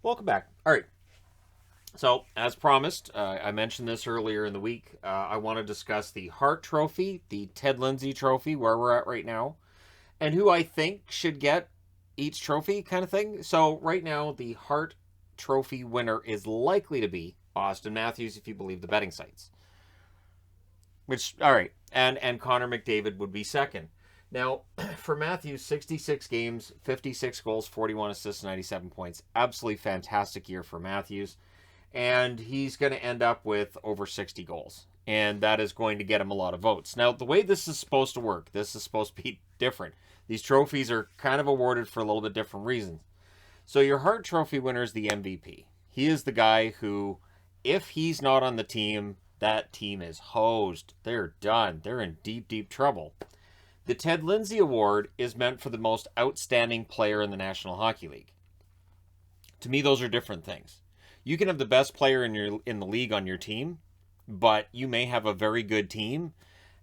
Welcome back. All right. So, as promised, I mentioned this earlier in the week. I want to discuss the Hart Trophy, the Ted Lindsay Trophy, where we're at right now, and who I think should get each trophy, kind of thing. So, right now, the Hart Trophy winner is likely to be Austin Matthews, if you believe the betting sites. Which, all right, and Connor McDavid would be second. Now, for Matthews, 66 games, 56 goals, 41 assists, 97 points. Absolutely fantastic year for Matthews. And he's going to end up with over 60 goals. And that is going to get him a lot of votes. Now, the way this is supposed to work, this is supposed to be different. These trophies are kind of awarded for a little bit different reasons. So your Hart Trophy winner is the MVP. He is the guy who, if he's not on the team, that team is hosed. They're done. They're in deep, deep trouble. The Ted Lindsay Award is meant for the most outstanding player in the National Hockey League. To me, those are different things. You can have the best player in the league on your team, but you may have a very good team,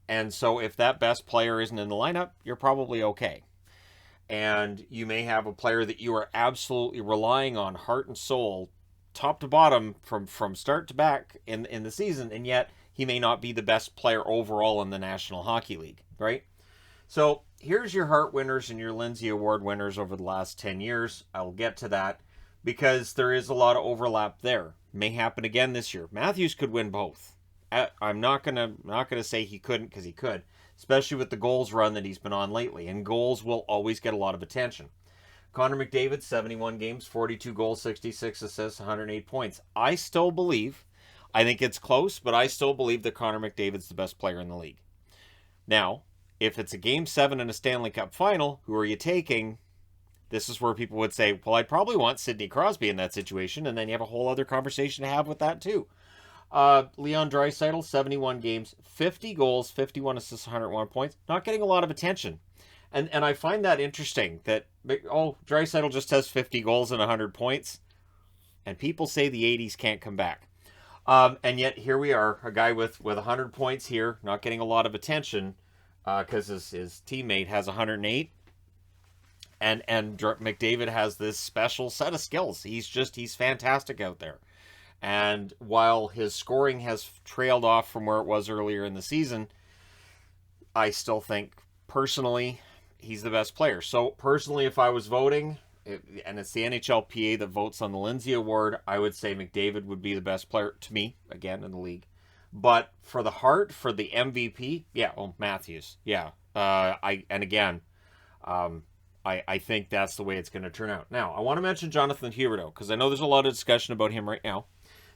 and so if that best player isn't in the lineup, you're probably okay. And you may have a player that you are absolutely relying on heart and soul, top to bottom, from start to back in the season, and yet he may not be the best player overall in the National Hockey League, right? So here's your Hart winners and your Lindsay Award winners over the last 10 years. I will get to that because there is a lot of overlap there. May happen again this year. Matthews could win both. I'm not gonna say he couldn't, because he could, especially with the goals run that he's been on lately. And goals will always get a lot of attention. Connor McDavid, 71 games, 42 goals, 66 assists, 108 points. I think it's close, but I still believe that Connor McDavid's the best player in the league. Now, if it's a Game 7 in a Stanley Cup final, who are you taking? This is where people would say, well, I'd probably want Sidney Crosby in that situation, and then you have a whole other conversation to have with that too. Leon Draisaitl, 71 games, 50 goals, 51 assists, 101 points. Not getting a lot of attention. And I find that interesting that, Draisaitl just has 50 goals and 100 points, and people say the 80s can't come back. And yet here we are, a guy with 100 points here, not getting a lot of attention, because his teammate has 108, and McDavid has this special set of skills. He's fantastic out there. And while his scoring has trailed off from where it was earlier in the season, I still think, personally, he's the best player. So, personally, if I was voting, and it's the NHLPA that votes on the Lindsay Award, I would say McDavid would be the best player, to me, again, in the league. But for the Hart, for the MVP, Matthews. Yeah. I think that's the way it's going to turn out. Now, I want to mention Jonathan Huberdeau, because I know there's a lot of discussion about him right now.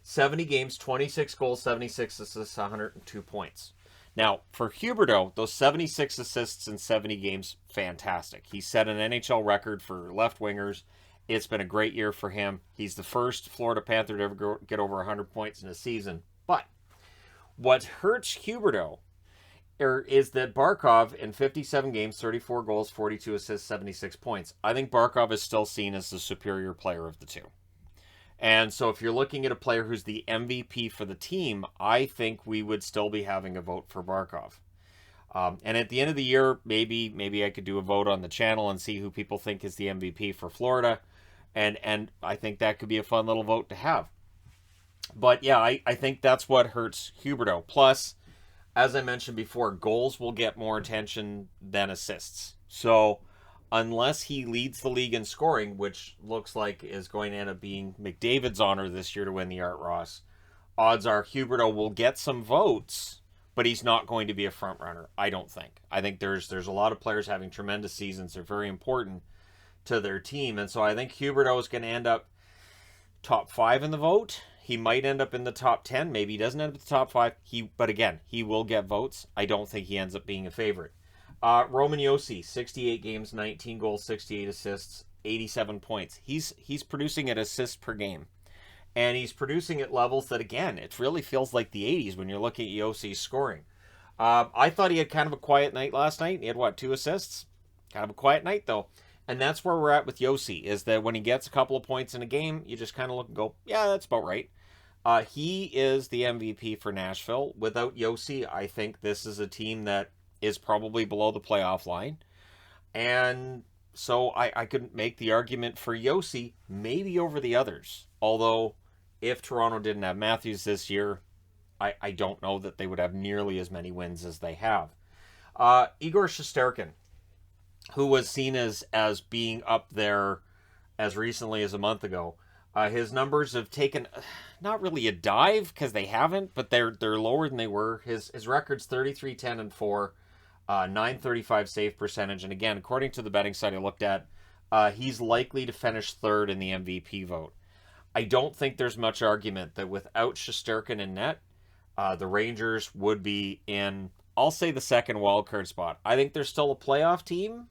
70 games, 26 goals, 76 assists, 102 points. Now, for Huberdeau, those 76 assists in 70 games, fantastic. He set an NHL record for left wingers. It's been a great year for him. He's the first Florida Panther to ever get over 100 points in a season. But what hurts Huberdeau is that Barkov, in 57 games, 34 goals, 42 assists, 76 points. I think Barkov is still seen as the superior player of the two. And so if you're looking at a player who's the MVP for the team, I think we would still be having a vote for Barkov. And at the end of the year, maybe I could do a vote on the channel and see who people think is the MVP for Florida. And I think that could be a fun little vote to have. But yeah, I think that's what hurts Huberdeau. Plus, as I mentioned before, goals will get more attention than assists. So unless he leads the league in scoring, which looks like is going to end up being McDavid's honor this year to win the Art Ross, odds are Huberdeau will get some votes, but he's not going to be a front runner, I don't think. I think there's a lot of players having tremendous seasons. They're very important to their team, and so I think Huberdeau is going to end up top 5 in the vote. He might end up in the top 10. Maybe he doesn't end up in the top 5. But again, he will get votes. I don't think he ends up being a favorite. Roman Josi, 68 games, 19 goals, 68 assists, 87 points. He's producing at assists per game. And he's producing at levels that, again, it really feels like the 80s when you're looking at Josi's scoring. I thought he had kind of a quiet night last night. He had, 2 assists? Kind of a quiet night, though. And that's where we're at with Josi, is that when he gets a couple of points in a game, you just kind of look and go, yeah, that's about right. He is the MVP for Nashville. Without Josi, I think this is a team that is probably below the playoff line. And So I could make the argument for Yossi maybe over the others. Although, if Toronto didn't have Matthews this year, I don't know that they would have nearly as many wins as they have. Igor Shesterkin, who was seen as being up there as recently as a month ago, his numbers have taken not really a dive because they haven't, but they're lower than they were. His record's 33-10-4, 935 save percentage, and again, according to the betting site I looked at, he's likely to finish third in the MVP vote. I don't think there's much argument that without Shesterkin in net, the Rangers would be in, I'll say, the second wildcard spot. I think they're still a playoff team,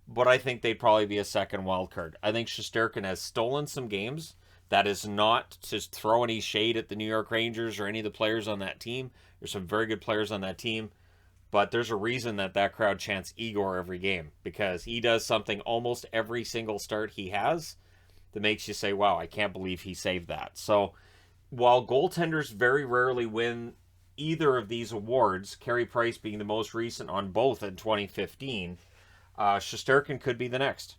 but I think they'd probably be a second wildcard. I think Shesterkin has stolen some games. That is not to throw any shade at the New York Rangers or any of the players on that team. There's some very good players on that team, but there's a reason that crowd chants Igor every game, because he does something almost every single start he has that makes you say, wow, I can't believe he saved that. So while goaltenders very rarely win either of these awards, Carey Price being the most recent on both in 2015, Shesterkin could be the next.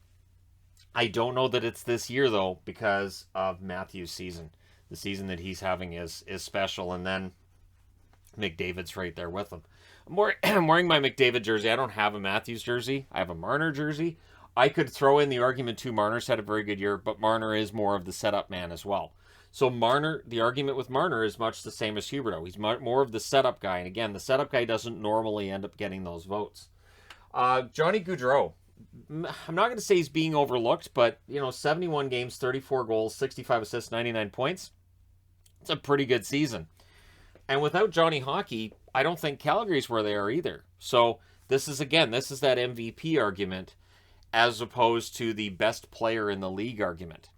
I don't know that it's this year, though, because of Matthews' season. The season that he's having is special, and then McDavid's right there with him. I'm wearing my McDavid jersey. I don't have a Matthews jersey. I have a Marner jersey. I could throw in the argument, too. Marner's had a very good year, but Marner is more of the setup man as well. So Marner, the argument with Marner is much the same as Huberdeau. He's more of the setup guy. And again, the setup guy doesn't normally end up getting those votes. Johnny Gaudreau. I'm not going to say he's being overlooked, but, 71 games, 34 goals, 65 assists, 99 points. It's a pretty good season. And without Johnny Hockey, I don't think Calgary's where they are either. So this is that MVP argument as opposed to the best player in the league argument.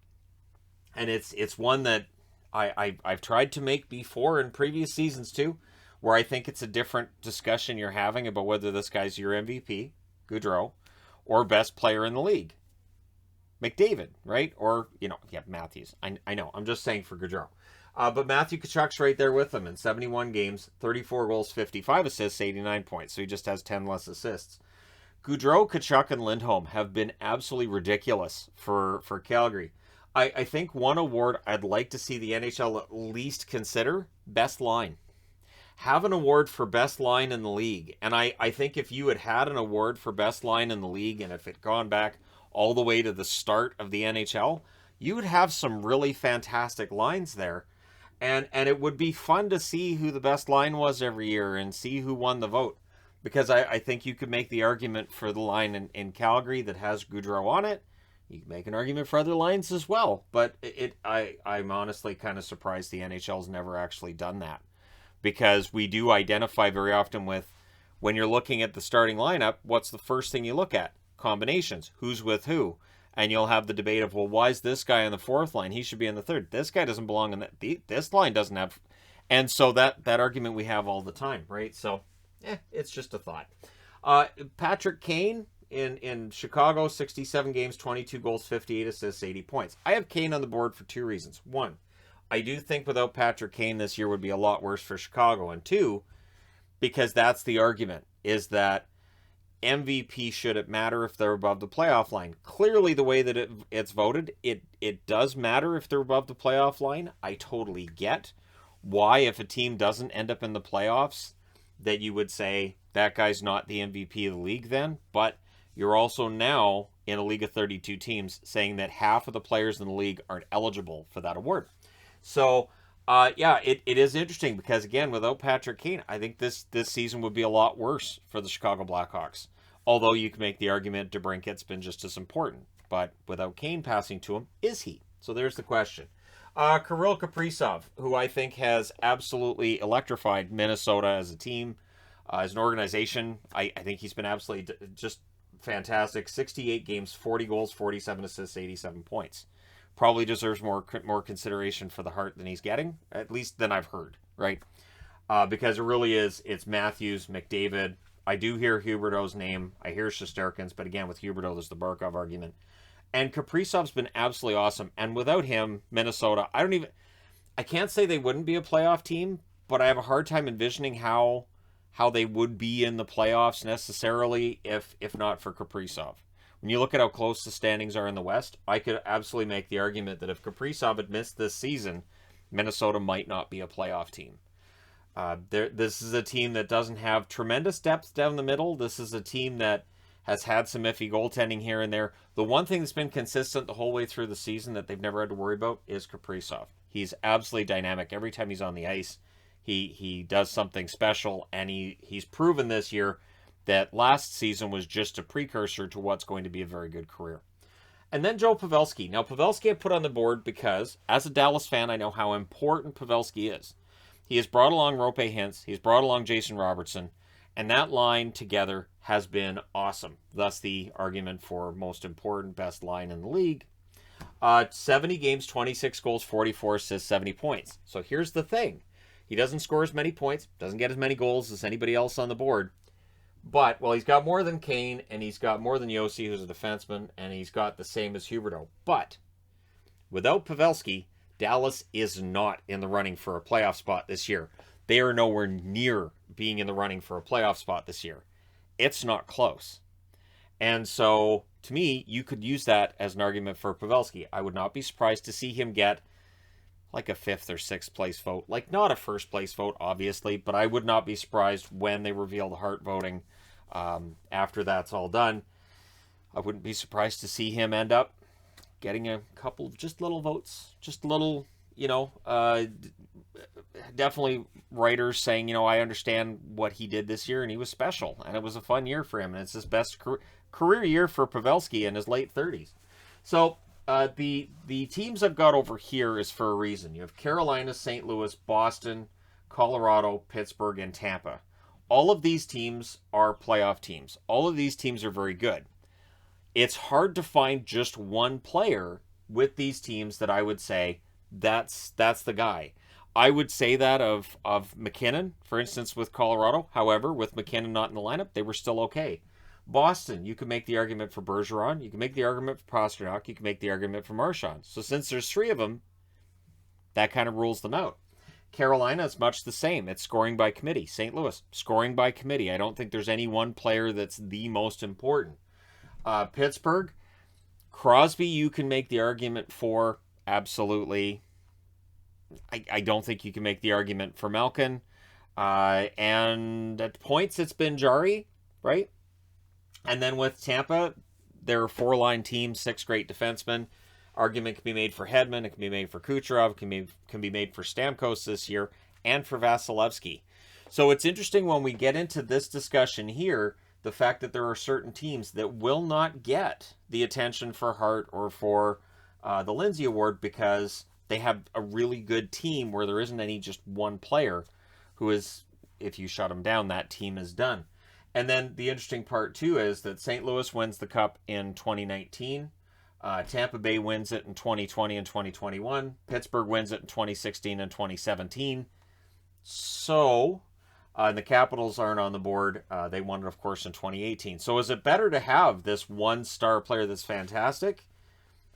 And it's one that I've tried to make before in previous seasons too, where I think it's a different discussion you're having about whether this guy's your MVP, Gaudreau, or best player in the league, McDavid, right? Or, Matthews. I know. I'm just saying for Gaudreau. But Matthew Tkachuk's right there with him in 71 games, 34 goals, 55 assists, 89 points. So he just has 10 less assists. Gaudreau, Tkachuk, and Lindholm have been absolutely ridiculous for Calgary. I think one award I'd like to see the NHL at least consider, best line. Have an award for best line in the league. And I think if you had an award for best line in the league, and if it gone back all the way to the start of the NHL, you would have some really fantastic lines there. And it would be fun to see who the best line was every year and see who won the vote. Because I think you could make the argument for the line in Calgary that has Gaudreau on it. You can make an argument for other lines as well. But I'm honestly kind of surprised the NHL's never actually done that. Because we do identify very often with, when you're looking at the starting lineup, what's the first thing you look at? Combinations. Who's with who? And you'll have the debate of, well, why is this guy on the fourth line? He should be on the third. This guy doesn't belong in that. This line doesn't have. And so that argument we have all the time, right? So, it's just a thought. Patrick Kane in Chicago, 67 games, 22 goals, 58 assists, 80 points. I have Kane on the board for two reasons. One, I do think without Patrick Kane this year would be a lot worse for Chicago. And two, because that's the argument, is that MVP shouldn't matter if they're above the playoff line. Clearly, the way that it's voted, it does matter if they're above the playoff line. I totally get why, if a team doesn't end up in the playoffs, that you would say that guy's not the MVP of the league then. But you're also now in a league of 32 teams saying that half of the players in the league aren't eligible for that award. So, it is interesting because, again, without Patrick Kane, I think this season would be a lot worse for the Chicago Blackhawks. Although you can make the argument DeBrincat's been just as important. But without Kane passing to him, is he? So there's the question. Kirill Kaprisov, who I think has absolutely electrified Minnesota as a team, as an organization. I think he's been absolutely just fantastic. 68 games, 40 goals, 47 assists, 87 points. Probably deserves more consideration for the Hart than he's getting, at least than I've heard, right? Because it really is, it's Matthews, McDavid. I do hear Huberdeau's name. I hear Shesterkin's, but again, with Huberdeau, there's the Barkov argument. And Kaprizov's been absolutely awesome. And without him, Minnesota, I can't say they wouldn't be a playoff team, but I have a hard time envisioning how they would be in the playoffs necessarily if not for Kaprizov. When you look at how close the standings are in the West, I could absolutely make the argument that if Kaprisov had missed this season, Minnesota might not be a playoff team. This is a team that doesn't have tremendous depth down the middle. This is a team that has had some iffy goaltending here and there. The one thing that's been consistent the whole way through the season that they've never had to worry about is Kaprizov. He's absolutely dynamic. Every time he's on the ice, he does something special, and he's proven this year that last season was just a precursor to what's going to be a very good career. And then Joe Pavelski. Now, Pavelski I put on the board because, as a Dallas fan, I know how important Pavelski is. He has brought along Roope Hintz. He's brought along Jason Robertson. And that line together has been awesome. Thus the argument for most important, best line in the league. 70 games, 26 goals, 44 assists, 70 points. So here's the thing. He doesn't score as many points, doesn't get as many goals as anybody else on the board. But, well, he's got more than Kane, and he's got more than Yossi, who's a defenseman, and he's got the same as Huberdeau. But without Pavelski, Dallas is not in the running for a playoff spot this year. They are nowhere near being in the running for a playoff spot this year. It's not close. And so, to me, you could use that as an argument for Pavelski. I would not be surprised to see him get like a 5th or 6th place vote. Like, not a first place vote, obviously, but I would not be surprised when they reveal the Hart voting after that's all done. I wouldn't be surprised to see him end up getting a couple of just little votes. Just little, definitely writers saying, I understand what he did this year, and he was special, and it was a fun year for him, and it's his best career year for Pavelski in his late 30s. So, the teams I've got over here is for a reason. You have Carolina, St. Louis, Boston, Colorado, Pittsburgh, and Tampa. All of these teams are playoff teams. All of these teams are very good. It's hard to find just one player with these teams that I would say that's the guy. I would say that of McKinnon, for instance, with Colorado. However, with McKinnon not in the lineup, they were still okay. Boston, you can make the argument for Bergeron. You can make the argument for Pastrnak. You can make the argument for Marchand. So since there's 3 of them, that kind of rules them out. Carolina is much the same. It's scoring by committee. St. Louis, scoring by committee. I don't think there's any one player that's the most important. Pittsburgh, Crosby, you can make the argument for, absolutely. I don't think you can make the argument for Malkin. And at points, it's been Jarry, right? And then with Tampa, they're a 4-line team, 6 great defensemen. Argument can be made for Hedman, it can be made for Kucherov, it can be made for Stamkos this year, and for Vasilevsky. So it's interesting when we get into this discussion here, the fact that there are certain teams that will not get the attention for Hart or for the Lindsay Award because they have a really good team where there isn't any just one player who is, if you shut them down, that team is done. And then the interesting part, too, is that St. Louis wins the Cup in 2019. Tampa Bay wins it in 2020 and 2021. Pittsburgh wins it in 2016 and 2017. So, and the Capitals aren't on the board. They won it, of course, in 2018. So is it better to have this one star player that's fantastic?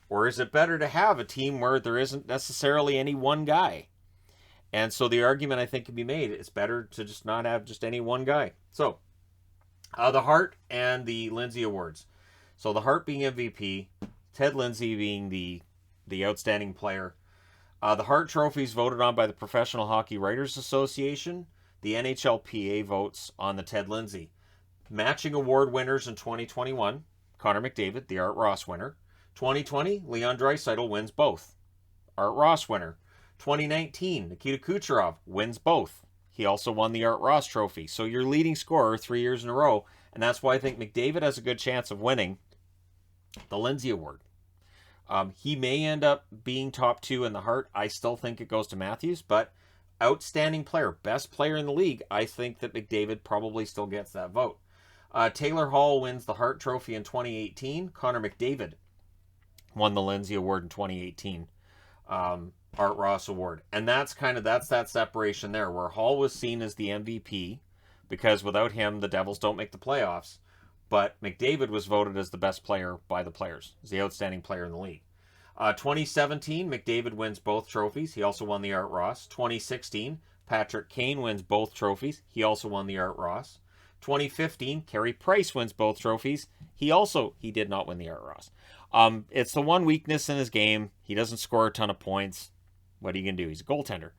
Or is it better to have a team where there isn't necessarily any one guy? And so the argument, I think, can be made, it's better to just not have just any one guy. So, the Hart and the Lindsay Awards. So the Hart being MVP, Ted Lindsay being the outstanding player. The Hart Trophy is voted on by the Professional Hockey Writers Association. The NHLPA votes on the Ted Lindsay. Matching award winners in 2021, Connor McDavid, the Art Ross winner. 2020, Leon Draisaitl wins both. Art Ross winner. 2019, Nikita Kucherov wins both. He also won the Art Ross Trophy. So your leading scorer 3 years in a row, and that's why I think McDavid has a good chance of winning the Lindsay Award. He may end up being top 2 in the Hart. I still think it goes to Matthews, but outstanding player, best player in the league, I think that McDavid probably still gets that vote. Taylor Hall wins the Hart Trophy in 2018. Connor McDavid won the Lindsay Award in 2018. Art Ross Award. And that's that separation there, where Hall was seen as the MVP, because without him, the Devils don't make the playoffs. But McDavid was voted as the best player by the players, as the outstanding player in the league. 2017, McDavid wins both trophies. He also won the Art Ross. 2016, Patrick Kane wins both trophies. He also won the Art Ross. 2015, Carey Price wins both trophies. He did not win the Art Ross. It's the one weakness in his game. He doesn't score a ton of points. What are you going to do? He's a goaltender.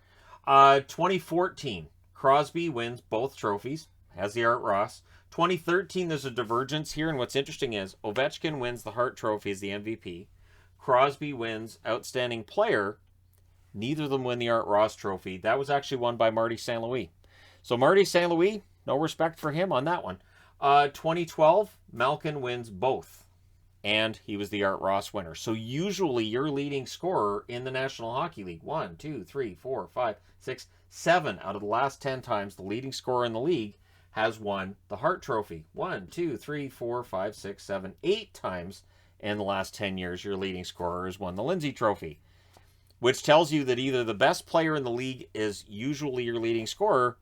2014, Crosby wins both trophies, has the Art Ross. 2013, there's a divergence here, and what's interesting is Ovechkin wins the Hart Trophy as the MVP. Crosby wins Outstanding Player. Neither of them win the Art Ross Trophy. That was actually won by Marty St. Louis. So Marty St. Louis, no respect for him on that one. 2012, Malkin wins both, and he was the Art Ross winner. So usually your leading scorer in the National Hockey League, 1, 2, 3, 4, 5, 6, 7 out of the last 10 times the leading scorer in the league has won the Hart Trophy. 1, 2, 3, 4, 5, 6, 7, 8 times in the last 10 years your leading scorer has won the Lindsay Trophy, which tells you that either the best player in the league is usually your leading scorer,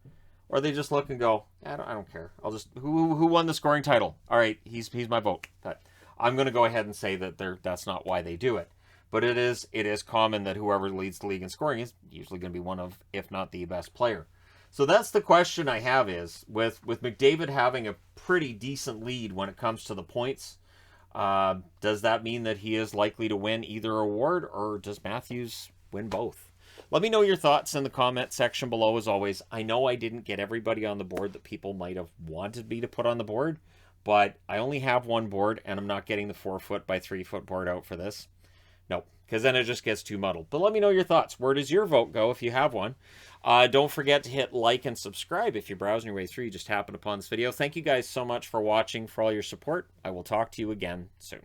or they just look and go, I don't care. I'll just who won the scoring title? All right, he's my vote. But I'm going to go ahead and say that that's not why they do it. But it is common that whoever leads the league in scoring is usually going to be one of, if not the best player. So that's the question I have is, with McDavid having a pretty decent lead when it comes to the points, does that mean that he is likely to win either award, or does Matthews win both? Let me know your thoughts in the comment section below, as always. I know I didn't get everybody on the board that people might have wanted me to put on the board, but I only have one board, and I'm not getting the 4-foot by 3-foot board out for this. No, because then it just gets too muddled. But let me know your thoughts. Where does your vote go if you have one? Don't forget to hit like and subscribe if you're browsing your way through. You just happened upon this video. Thank you guys so much for watching, for all your support. I will talk to you again soon.